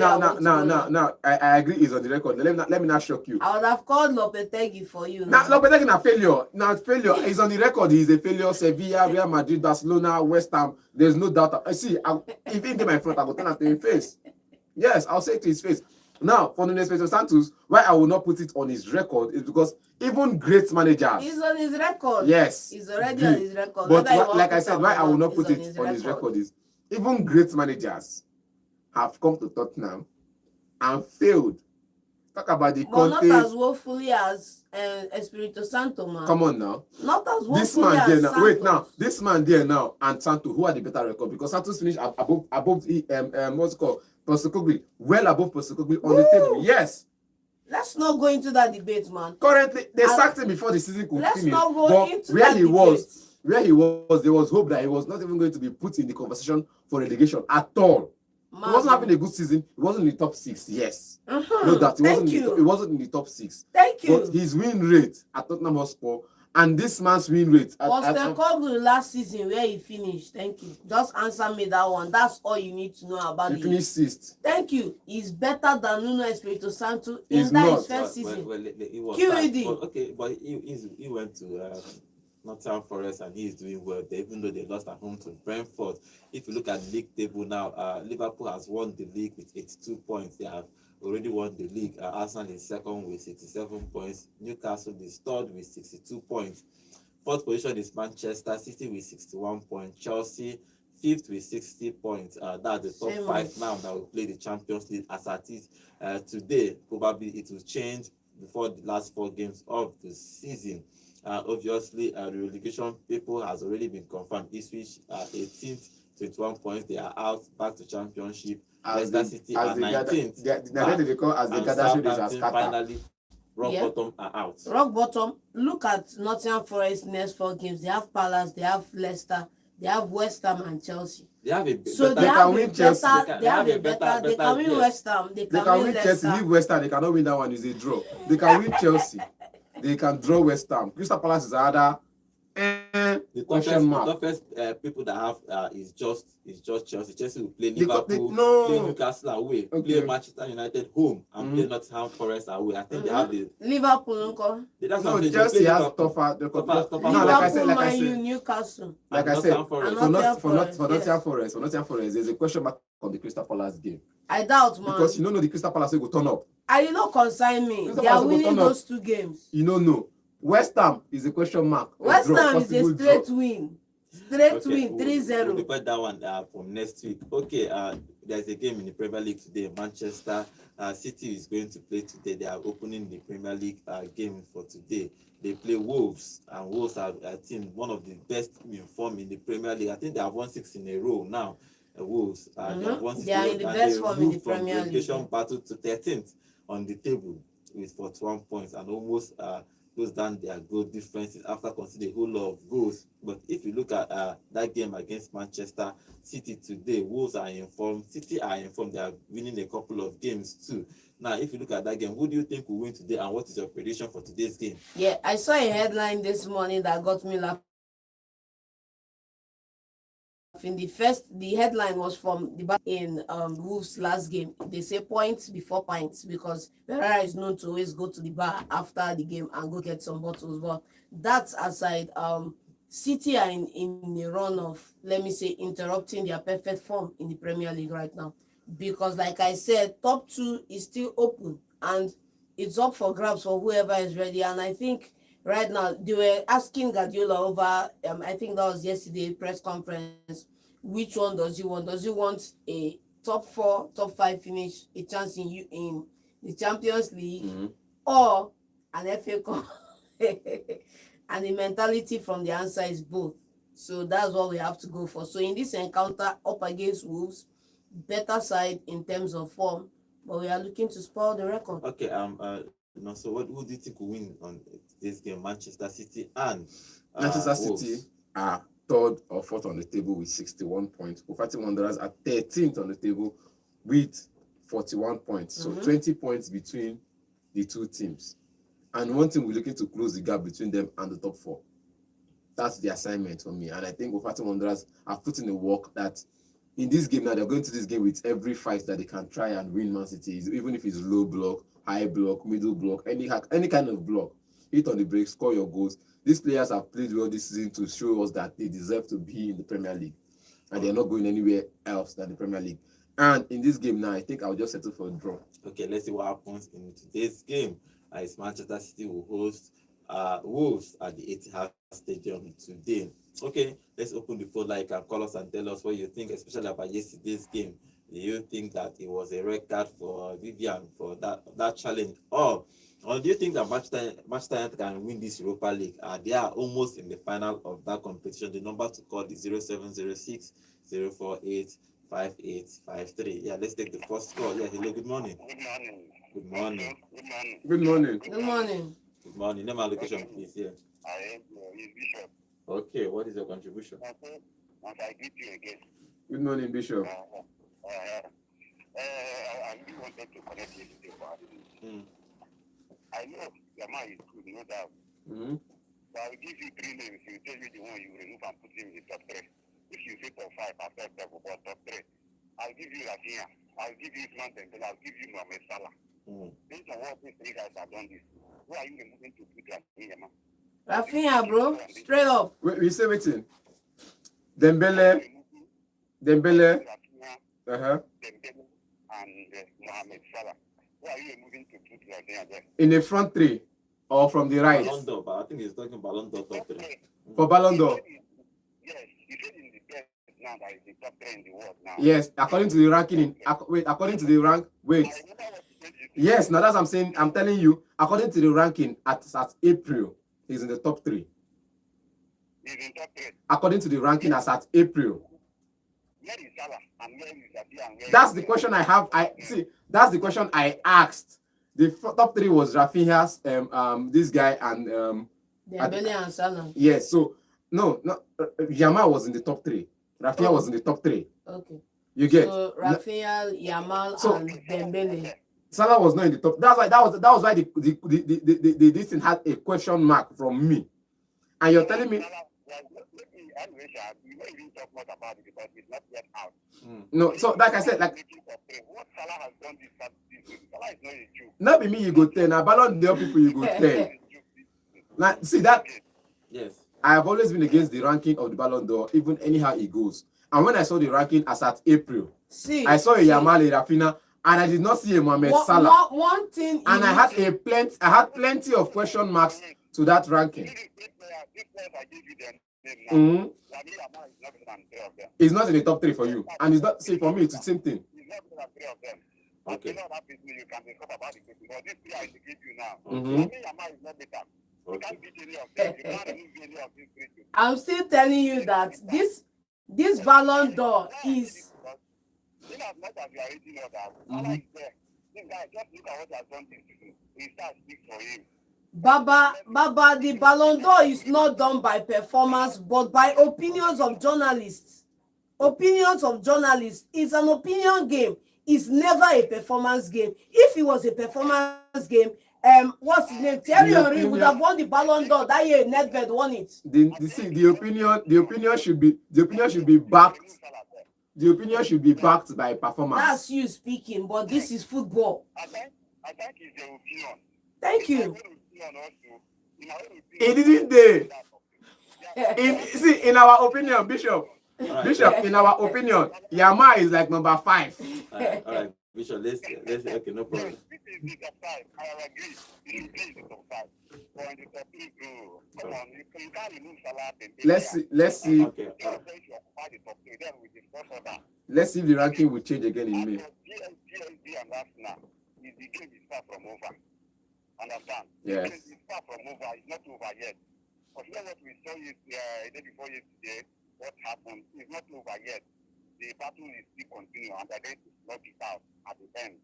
now I agree it's on the record. Let me not shock you. I would have called Lopetegui for you. Now Lopetegui na failure. Now failure is on the record. He's a failure. Sevilla, Real Madrid, Barcelona, West Ham. There's no doubt. See, if he get my front, I will turn it to his face. Yes, I'll say it to his face. Now, for Nuno Espirito Santos, why I will not put it on his record is because even great managers. He's on his record. Yes. He's already on his record. But like I said, why I will not put it on his record is even great managers have come to Tottenham and failed. Talk about the content. Not as woefully as Espirito Santo, man. Come on now. Not as woefully this man as there now. Santos. Wait now. This man there now and Santo, who are the better record? Because Santos finished above what's it called? Postecoglou, well above Postecoglou on the table. Yes. Let's not go into that debate, man. Currently, they sacked him before the season could finish. Let's not go into where that he was, there was hope that he was not even going to be put in the conversation for relegation at all. Man, he wasn't having a good season. He wasn't in the top 6. Yes. No, that he wasn't in the top 6. Thank you. But his win rate at Tottenham Hotspur and this man's win rate Postecoglou last season where he finished. Thank you. Just answer me that one. That's all you need to know about it. He finished 6th. Thank you. He's better than Nuno Espirito Santo in his first season. He was QED. Okay, but he went to Nottingham Forest and he's doing well there, even though they lost at home to Brentford. If you look at the league table now, Liverpool has won the league with 82 points. They have already won the league. Arsenal is second with 67 points. Newcastle is third with 62 points. Fourth position is Manchester City with 61 points. Chelsea fifth with 60 points. That's the top 5 now that will play the Champions League as at is today. Probably it will change before the last 4 games of the season. Obviously, the relegation people has already been confirmed. Ipswich 18th, 21 points. They are out, back to Championship. Leicester City are 19th. Finally, rock bottom are out. Rock bottom. Look at Nottingham Forest next 4 games. They have Palace, they have Leicester, they have West Ham and Chelsea. They have a so better, they can win Chelsea. They can win West Ham. They can win Chelsea. Leave West Ham. They cannot win that one. It's a draw. They can win Chelsea. they can draw West Ham. Crystal Palace is another question mark. The toughest people that have is just Chelsea. Chelsea will play Liverpool, play Newcastle away, play Manchester United home, and play Nottingham Forest away. I think they have the Liverpool. Chelsea has tougher. No, like I said, Newcastle. Like I said, for Nottingham Forest, there's a question mark on the Crystal Palace game. I doubt, man. Because you don't know the Crystal Palace will turn up. I did not consign me. They are winning those 2 games. You don't know. West Ham is a question mark. West Ham is a straight win. Straight win, 3-0. We'll depart that one from next week. Okay, there's a game in the Premier League today. Manchester City is going to play today. They are opening the Premier League game for today. They play Wolves, and Wolves are a team, one of the best in form in the Premier League. I think they have won 6 in a row now. Wolves, they have won 6 they are in the best form in the Premier League. Battle to 13th on the table with 41 points and almost close down their goal differences after conceding a whole lot of goals. But if you look at that game against Manchester City today, Wolves are in form, City are in form, they are winning a couple of games too. Now, if you look at that game, who do you think will win today, and what is your prediction for today's game? Yeah, I saw a headline this morning that got me laughing. The headline was from the back in Wolves' last game. They say points before pints, because Ferrara is known to always go to the bar after the game and go get some bottles. But that aside, City are in the run of, let me say, interrupting their perfect form in the Premier League right now. Because like I said, top 2 is still open and it's up for grabs for whoever is ready. And I think right now they were asking Guardiola over, I think that was yesterday press conference, which one does he want? Does he want a top 4, top 5 finish, a chance in the Champions League, or an FA Cup? And the mentality from the answer is both. So that's what we have to go for. So in this encounter up against Wolves, better side in terms of form, but we are looking to spoil the record. Okay, so who do you think will win on this game? Manchester City and Manchester Wolves? City are 3rd or 4th on the table with 61 points. Wolverhampton Wanderers are 13th on the table with 41 points. So 20 points between the 2 teams. And one thing, we're looking to close the gap between them and the top 4. That's the assignment for me. And I think Wolverhampton Wanderers have put in the work that in this game now, they're going to this game with every fight that they can try and win Man City, even if it's low block, high block, middle block, any kind of block. Hit on the break, score your goals. These players have played well this season to show us that they deserve to be in the Premier League. And they're not going anywhere else than the Premier League. And in this game now, I think I'll just settle for a draw. Okay, let's see what happens in today's game. As Manchester City will host Wolves at the Etihad Stadium today. Okay, let's open the phone line. Call us and tell us what you think, especially about yesterday's game. Do you think that it was a red card for Vivian for that challenge, or do you think that Manchester United can win this Europa League? They are almost in the final of that competition. The number to call is 0706 048 5853. Yeah, let's take the first call. Yeah, hello, good morning. Good morning. Good morning. Good morning. Good morning. Name and location, please. Yeah. I am Bishop. Okay, what is your contribution? I give you again. Good morning, Bishop. I really wanted to connect with you. I know Yama is good, no doubt. But I'll give you 3 names. You tell me the one you remove and put him in the top 3. If you say top 5, I'll say top 3. I'll give you Rafinha. I'll give you Usman Dembele. I'll give you Mohamed Salah. Based on what these 3 guys have done this, who are you removing to put Rafinha, man? Rafinha, bro, straight up. Wait, we say waiting. Dembele. Rafinha, Uh-huh. Dembele, and Mohamed Salah. Who are you removing to put Rafinha there? In the front 3 or from the right? Ballon d'Or, but I think he's talking Ballon d'Or top 3. For Ballon d'Or. Yes, he said in the best now that is the top 3 in the world now. Yes, according to the ranking. According to the rank. Wait. Yes, now that's what I'm saying. I'm telling you, according to the ranking at April, he's in the top 3. He's in top 3. According to the ranking as at April. Where is Salah and where is Rafinha and where That's the question I have. That's the question I asked. The top 3 was Rafinha's, this guy, and Dembele and Salah. yes. So no, Yamal was in the top 3. Rafinha was in the top 3. Okay. You get So Rafinha, Yamal, and Dembele. Salah was not in the top. That's why that was why the this thing had a question mark from me. And you're telling me we won't even talk much about it because it's not yet out. no. So like I said, like what Salah has done this season, Salah is not a joke. not be me you go 10. Now Ballon d'Or people you go 10. Now see that. Yes. I have always been against the ranking of the Ballon d'Or, even anyhow it goes. And when I saw the ranking as at April, I saw a Yamal, a Rafinha, and I did not see a Mohamed Salah. One thing, and I had plenty of question marks to that ranking. It's not in the top 3 for you, and it's not. See, for me, it's the same thing. Okay. You can discuss about it, but this 3 I indicate you now. Yamal is not better. I'm still telling you that this Ballon d'Or is. In as much as you are reading others, is there. This guy, just look at what he has done this season. He starts speak for him. Baba, the Ballon d'Or is not done by performance, but by opinions of journalists. Opinions of journalists. It's an opinion game. It's never a performance game. If it was a performance game, what's his name? Thierry Henry would have won the Ballon d'Or that year. Nedved won it. The opinion should be backed. The opinion should be backed by performance. That's you speaking, but this is football. I think it's the opinion. Thank you. It isn't there. In our opinion, Bishop, in our opinion, Yamal is like number 5. All right, Bishop, let's okay, no problem. This is the top 5. I agree. It should be in the top 5. But in the top 3, come on, you can't remove Salah. Let's see. Okay. Let's see if the ranking will change again in May. PSG and Arsenal, the game is far from over. Understand? Yes. The game is far from over. It's not over yet. But you know what we saw the day before yesterday? What happened? It's not over yet. The battle is still continuing, and they're going to knock it out at the end.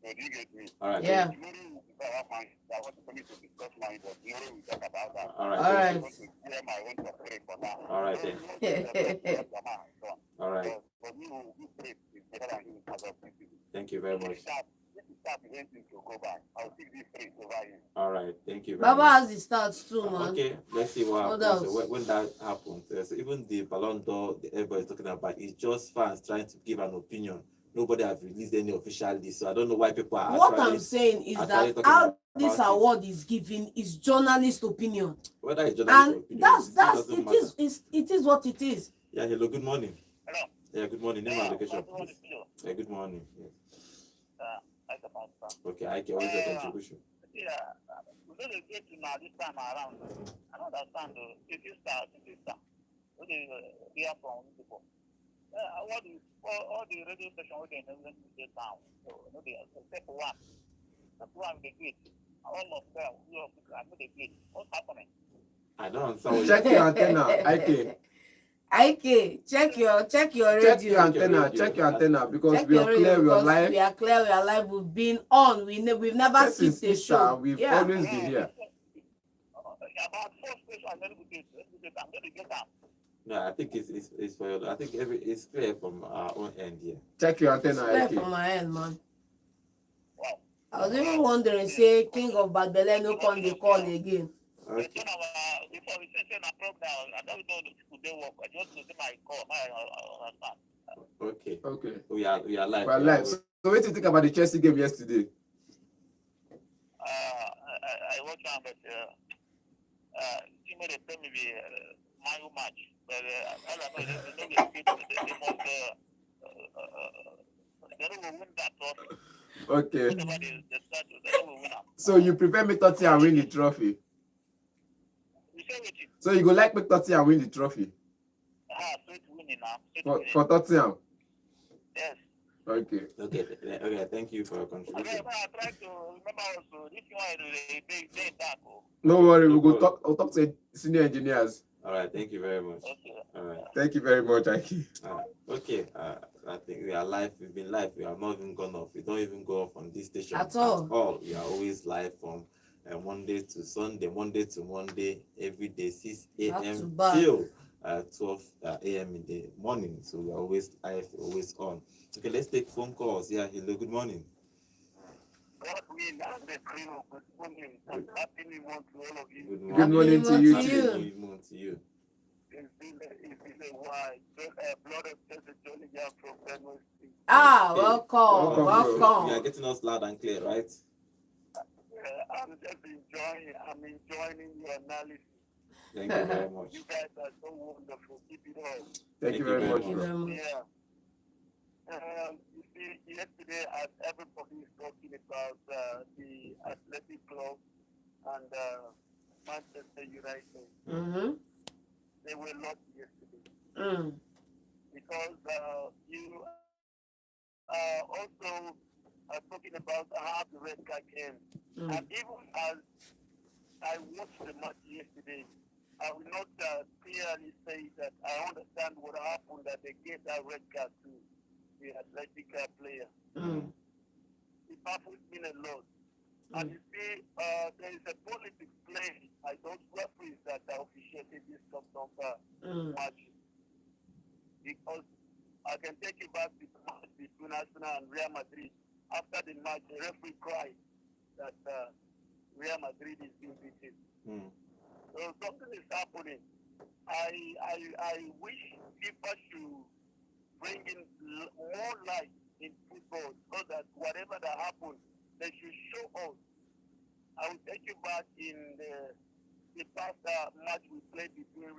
So do you get me? All right. Yeah. Tomorrow I want to come to discuss mine, but tomorrow we'll talk about that. All right. All right. I want to clear my own topic for now. All right then. All right. For me, who pray is better than him as of this season. Thank you very much. If you start eventing to go back, I'll take this praise over him. All right. Thank you very Baba much. has the stats too, man. Okay, let's see what What happens. else? So when that happens, so even the Ballon d'Or everybody's talking about is just fans trying to give an opinion. Nobody has released any official list, so I don't know why people are. What I'm saying is that how this award is given is journalist opinion, whether it's journalist and opinion, it is what it is. Yeah. Hello. Good morning. Hello. Yeah. Good morning. Name and location, please. Yeah. Good morning. Yes. Okay. I can. What is your contribution? Yeah. We don't get to now this time around. I don't understand. If you start, what do you hear from people? All the radio station we can get down. So step 1. Step 1 they great. All of them, I know they great. What's happening? I don't understand. Check your antenna, IK, check your radio. Check your antenna because Check we your are radio clear, we are because live. We are clear, we are live. We've been on. We've never skipped the show. We've always been here. About 4 stations, I'm going to get out. No, I think it's for your. I think it's clear from our own end here. Check your It's antenna, clear from my end, man. Wow. I was even wondering, say King of Badbele no come the call again. Okay. Before we say na program, I don't know the people they work. I just to see my call, my Okay. Okay. We are live. We're live. So what do you think about the Chelsea game yesterday? I watch them, but team they play maybe my match, but I don't know they don't win that trophy. Okay. Whatever they start, they don't win them. So you prefer me 30 and win the trophy? You say what? So you go like me 30 and win the trophy? So it's winning now. For Tottenham? Yes. Okay. Okay. Thank you for your contribution. Okay, I try to remember also this one they back. No worry, we'll talk to senior engineers. All right. Thank you very much. Okay. All right. Thank you very much, Aki. Okay. I think we are live. We've been live. We have not even gone off. We don't even go off on this station At all. We are always live from Monday to Sunday, Monday to Monday, every day, 6 a.m. till 12 a.m. in the morning. So we are always live, always on. Okay, let's take phone calls. Yeah, hello, good morning. God win and the crew. Good morning and happy new month to all of you. Good Good morning. morning to you to too. you. Good morning to you. It's been a while. Blood of Chelsea Johnny Jam from Benue State. Ah, Okay. welcome, Welcome, bro. You are getting us loud and clear, right? I'm just enjoying your analysis. Thank you very much. You guys are so wonderful. Keep it up. Thank you very much, Thank you bro. very much. Yeah. You see, yesterday, as everybody is talking about the athletic club and Manchester United, Mm-hmm. they were lost yesterday Mm. because you also are talking about how the red card came. Mm. And even as I watched the match yesterday, I will not clearly say that I understand what happened that they gave that red card to the athletic player. Mm. It baffles me a lot. And you see, there is a politics play by those referees that are officiating this top number Mm. match. Because I can take you back to the match between Arsenal and Real Madrid. After the match, the referee cried that Real Madrid is being beaten. So something is happening. I wish FIFA should bring in more light in football so that whatever that happens, they should show us. I will take you back in the past match we played between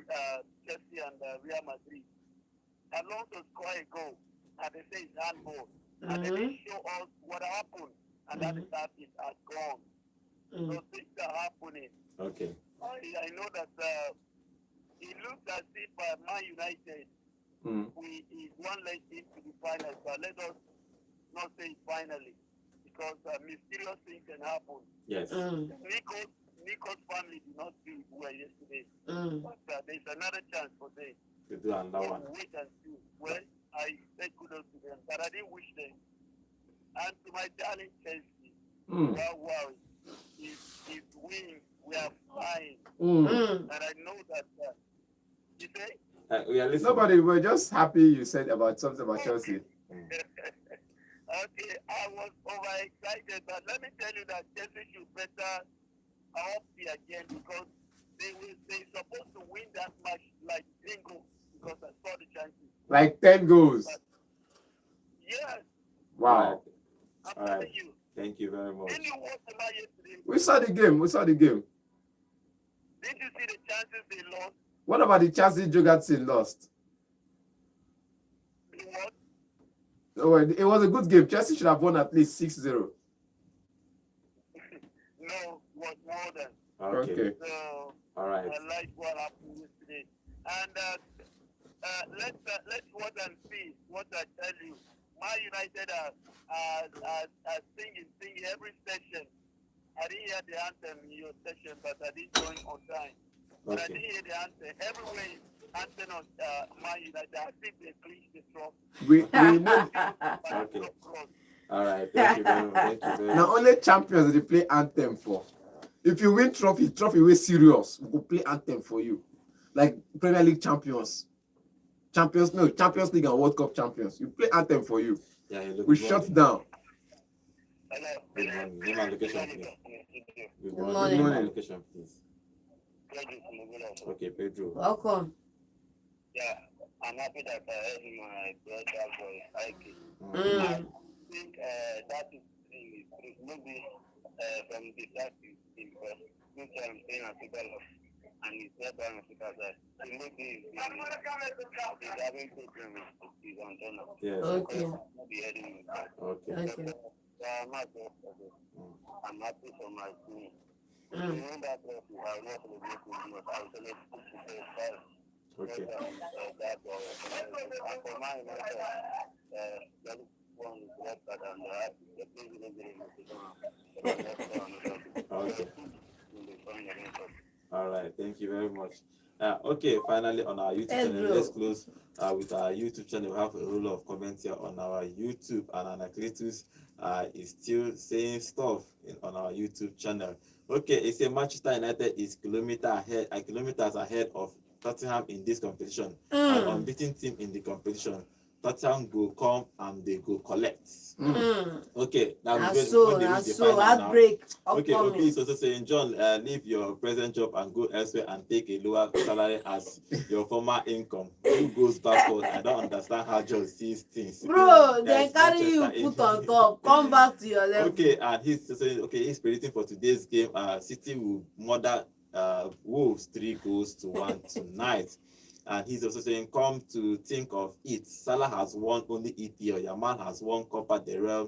Chelsea and Real Madrid. Alonso scored a goal, and they say it's handball. And they didn't show us what happened, and that is that it has gone. So things are happening. Okay. I know that it looks as if Man United is one leg into the finals, but let us not say it finally, because mysterious things can happen. Yes. Nico's family did not do it well yesterday, but there's another chance for them. To do another one. Wait and see. Well, I say kudos to them, but I didn't wish them. And to my darling Chelsea, wow, if wins, we are flying. And I know that. You say? We are listening. Nobody, we're just happy you said about something about Chelsea. Okay, I was overexcited, but let me tell you that Chelsea should better up the again because they're supposed to win that match like 10 goals because I saw the chances. Like 10 goals. But, yes. Wow. I'm telling you. Thank you very much. Didn't you watch the match yesterday? We saw the game. Didn't you see the chances they lost? What about the chances Jogatsin lost? The what? Oh, it was a good game. Chelsea should have won at least 6-0. No, it was more than. Okay. So, all right. I like what happened yesterday. And let's watch and see what I tell you. Man United are singing every session. I didn't hear the anthem in your session, but I did join on time. But I didn't hear the anthem. Everywhere is anthem on Man United. I think they clinched the trophy. We know. Okay. All right. Thank you very much. Thank you very much. Now only champions they play anthem for. If you win trophy way serious, we will play anthem for you. Like Premier League champions. Champions League and World Cup champions. You play anthem for you. Yeah, you look We good. shut down. Good morning. Name and location, please. Good morning. Name and location, please. Okay, Pedro. Welcome. Yeah, I'm happy that I heard my brother voice. I think that is maybe from the start because this I'm saying I think and it's not by because maybe he's having problems with his antenna. Yes. Okay. Okay. I'm happy for my team. You know that I will not celebrate Christmas. I will celebrate Christmas. Okay. And for my that is one is better than the Okay. All right. Thank you very much. Okay. Finally, on our YouTube channel, let's close with our YouTube channel. We have a roll of comments here on our YouTube, and Anacletus is still saying stuff on our YouTube channel. Okay, it's a Manchester United is kilometers ahead of Tottenham in this competition, an unbeaten team in the competition. Tottenham go come and they go collect. Okay, now That's so heartbreak. Okay, so saying, John, leave your present job and go elsewhere and take a lower salary as your former income. Who goes backward? I don't understand how John sees things. Bro, they carry you put on top. Come back to your level. Okay, and he's saying, okay, he's predicting for today's game. City will murder Wolves 3-1 tonight. And he's also saying, come to think of it, Salah has won only EPL, Yamal has won Copa del Rey,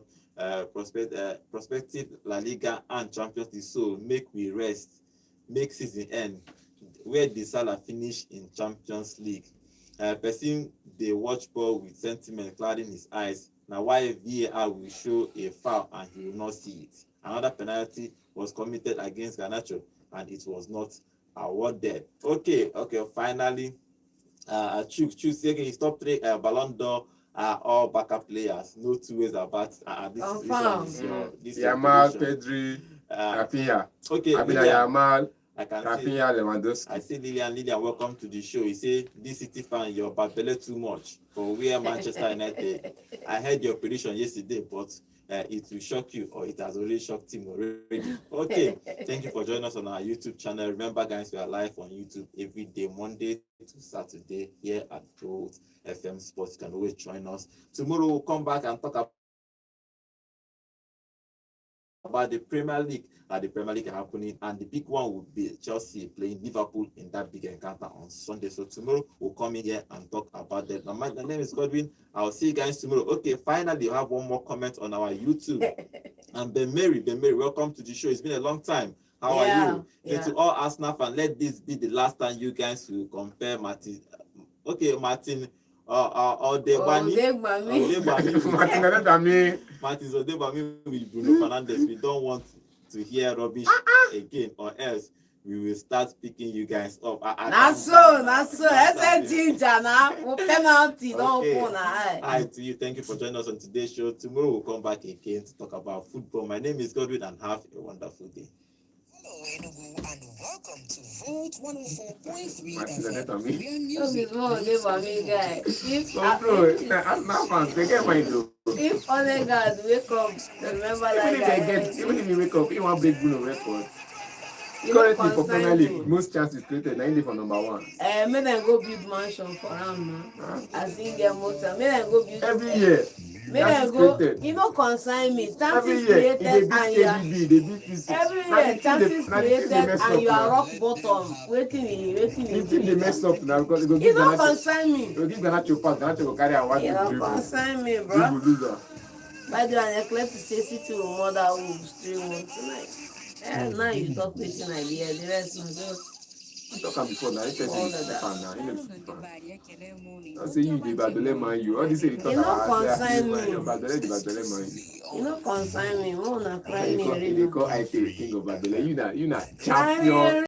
prospective La Liga and Champions League. So make we rest, make season end. Where did Salah finish in Champions League? Person they watch ball with sentiment clouding his eyes. Now why VAR will show a foul and he will not see it? Another penalty was committed against Garnacho and it was not awarded. Okay, finally. Choose again. His top 3 Ballon d'Or are all backup players. No two ways about this Yamal, Pedri, Rafinha. Okay, Yamal, I can Rafinha, Lewandowski. I see Lilian, welcome to the show. You say this City fan, you're Babele too much for where Manchester United. I heard your prediction yesterday, but it will shock you, or it has already shocked him already. Okay, thank you for joining us on our YouTube channel. Remember, guys, we are live on YouTube every day, Monday to Saturday, here at Growth FM Sports. You can always join us. Tomorrow we'll come back and talk about the Premier League. The Premier League happening, and the big one will be Chelsea playing Liverpool in that big encounter on Sunday. So tomorrow we'll come in here and talk about that. Now, my name is Godwin. I'll see you guys tomorrow. Okay, finally, I have one more comment on our YouTube. And Ben Mary, welcome to the show. It's been a long time. How are you? Yeah. To all Arsenal fans, let this be the last time you guys will compare Martin. Okay, Martin. Martin Odebami with Bruno Fernandes. We don't want to hear rubbish again, or else we will start picking you guys up. That's so. That's ginger now. Penalty, don't open eye. Hi to you. Thank you for joining us on today's show. Tomorrow we'll come back again to talk about football. My name is Godwin, and have a wonderful day. Hello, Enugu, and welcome to Vote 104.3 FM. If Odegaard wake up, remember that even if you wake up, you want break Bruno record. Currently for Premier League, most chances created, 90 for number 1. May them go build mansion for him now. I think get motor. May them go build every year. May them go. You know, consign me. Chances created and you are every year. Chances created and you are rock bottom. Waiting. The team they mess up now because you don't consign me. You give Garnacho pass. Garnacho will carry a 1 You don't consign me, bro. By the way, I neglect to say City will mother Wolves 3-1 tonight. Now you talk with an idea. The rest not just. You talk before now. You tell me City fan now. You know City fan. I say you the Badele man. You all this say you talk about. Badele man. You know consign me. More na cry me. They call IT king of Badele. You not champion.